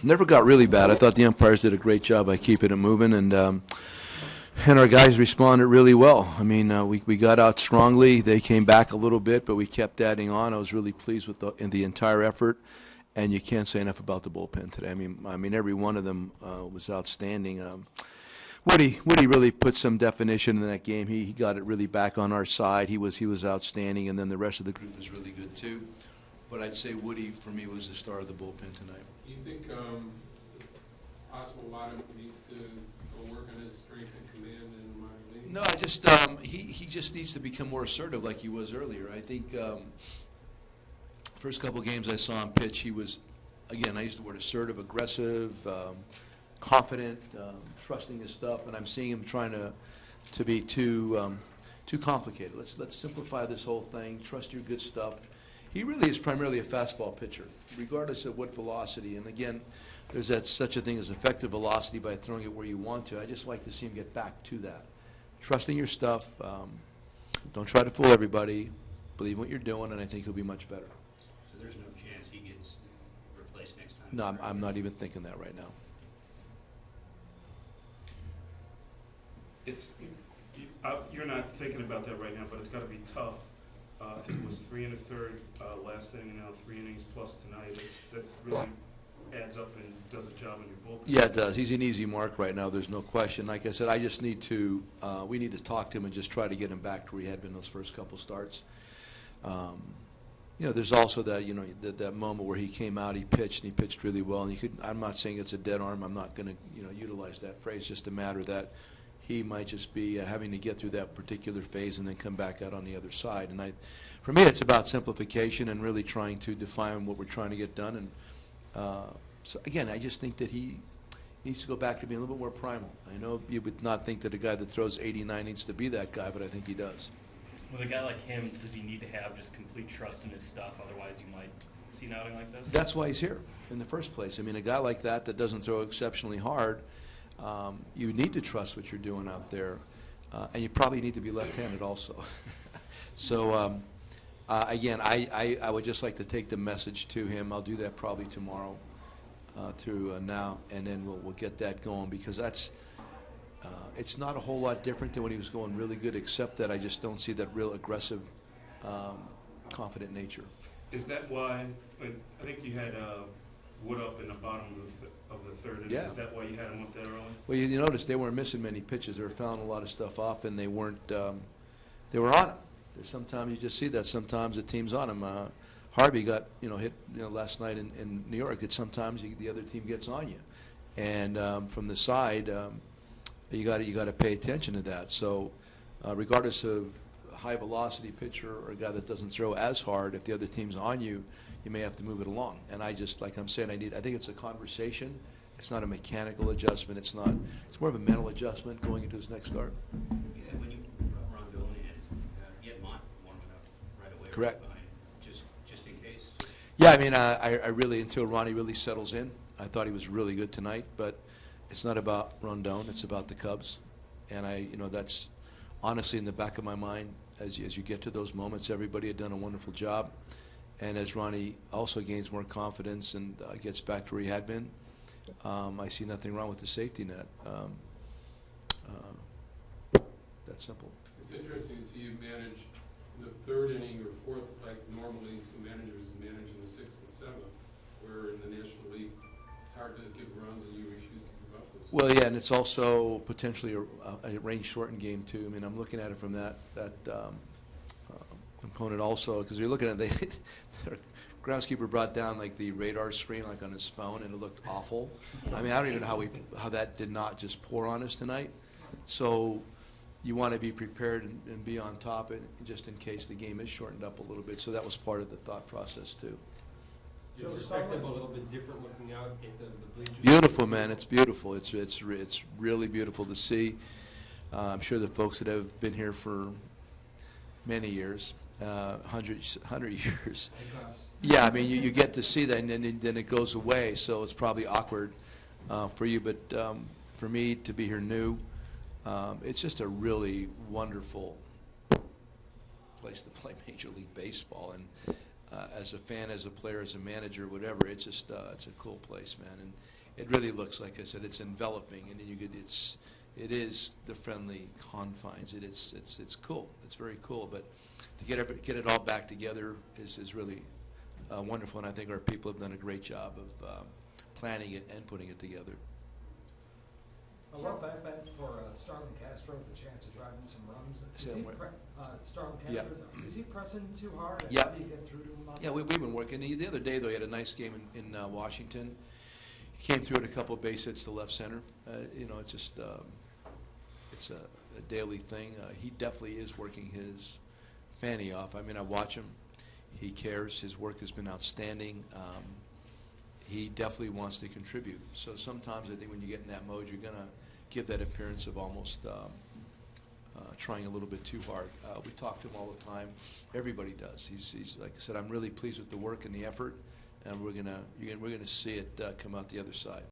never got really bad. I thought the umpires did a great job by keeping it moving, and our guys responded really well. I mean, we got out strongly. They came back a little bit, but we kept adding on. I was really pleased with the entire effort, and you can't say enough about the bullpen today. I mean, every one of them was outstanding. Woody really put some definition in that game. He got it really back on our side. He was outstanding, and then the rest of the group was really good too. But I'd say Woody, for me, was the star of the bullpen tonight. Do you think it's possible Maddon needs to go work on his strength and command in minor leagues? No, I just he just needs to become more assertive like he was earlier. I think first couple games I saw him pitch, he was, again, I use the word assertive, aggressive, confident, trusting his stuff, and I'm seeing him trying to be too complicated. Let's simplify this whole thing. Trust your good stuff. He really is primarily a fastball pitcher, regardless of what velocity. And again, there's such a thing as effective velocity by throwing it where you want to. I just like to see him get back to that. Trusting your stuff. Don't try to fool everybody. Believe in what you're doing, and I think he'll be much better. So there's no chance he gets replaced next time? No, I'm not even thinking that right now. You're not thinking about that right now, but it's got to be tough. I think it was 3 1/3 last inning, and now 3 innings plus tonight. That really adds up and does a job in your bullpen. Yeah, it does. He's an easy mark right now. There's no question. Like I said, I just need to. We need to talk to him and just try to get him back to where he had been those first couple starts. There's also that moment where he came out, he pitched really well, and I'm not saying it's a dead arm. I'm not going to utilize that phrase. Just a matter that he might just be having to get through that particular phase and then come back out on the other side. And for me, it's about simplification and really trying to define what we're trying to get done. And so again, I just think that he needs to go back to being a little bit more primal. I know you would not think that a guy that throws 89 needs to be that guy, but I think he does. With a guy like him, does he need to have just complete trust in his stuff? Otherwise, you might see an outing like this? That's why he's here in the first place. I mean, a guy like that doesn't throw exceptionally hard, you need to trust what you're doing out there. And you probably need to be left-handed also. So, again, I would just like to take the message to him. I'll do that probably tomorrow through now, and then we'll get that going, because it's not a whole lot different than when he was going really good, except that I just don't see that real aggressive, confident nature. Is that why, I think you had Wood up in the bottom of the third inning? Yeah. Is that why you had him up that early? Well, you notice they weren't missing many pitches. They were fouling a lot of stuff off, and they were on him. Sometimes you just see that. Sometimes the team's on him. Harvey got hit last night in New York. It's sometimes the other team gets on you, and from the side, you got to pay attention to that. So, regardless of a high velocity pitcher or a guy that doesn't throw as hard, if the other team's on you, you may have to move it along. And I just, like I'm saying, I think it's a conversation. It's not a mechanical adjustment. It's more of a mental adjustment going into his next start. Yeah, when you brought Rondon in, you had Mont warming up right away. Correct. Right behind, just in case. Yeah, I mean, I really, until Ronnie really settles in, I thought he was really good tonight. But it's not about Rondon. It's about the Cubs. And that's honestly in the back of my mind as you get to those moments. Everybody had done a wonderful job. And as Ronnie also gains more confidence and gets back to where he had been, I see nothing wrong with the safety net. That's simple. It's interesting to see you manage in the third inning or fourth, like normally some managers manage in the sixth and seventh, where in the National League it's hard to give runs and you refuse to give up those. Well, yeah, and it's also potentially a range-shortened game too. I mean, I'm looking at it from that component also, because you're looking at the groundskeeper brought down like the radar screen like on his phone, and it looked awful. I mean, I don't even know how that did not just pour on us tonight. So you want to be prepared and be on top of it just in case the game is shortened up a little bit. So that was part of the thought process too. Your perspective a little bit different looking out at the bleachers. Beautiful, man. It's beautiful. It's really beautiful to see. I'm sure the folks that have been here for many years, 100 years. Yeah, I mean, you get to see that, and then it goes away, so it's probably awkward for you. But for me to be here new, it's just a really wonderful place to play Major League Baseball. And as a fan, as a player, as a manager, whatever, it's just it's a cool place, man. And it really looks, like I said, it's enveloping, and you could, it is the friendly confines. It's cool. It's very cool. But to get it all back together is really wonderful, and I think our people have done a great job of planning it and putting it together. A while back for Starlin Castro, the chance to drive in some runs. Is he Starlin Yeah. Castro, is he pressing too hard? And Yeah. How do you get through to him on Yeah, that? we've been working. The other day, though, he had a nice game in Washington. He came through at a couple of base hits to left center. You know, it's just it's a daily thing. He definitely is working his fanny off. I mean, I watch him. He cares. His work has been outstanding. He definitely wants to contribute. So sometimes I think when you get in that mode, you're going to give that appearance of almost trying a little bit too hard. We talk to him all the time. Everybody does. He's like I said, I'm really pleased with the work and the effort, and we're gonna see it come out the other side.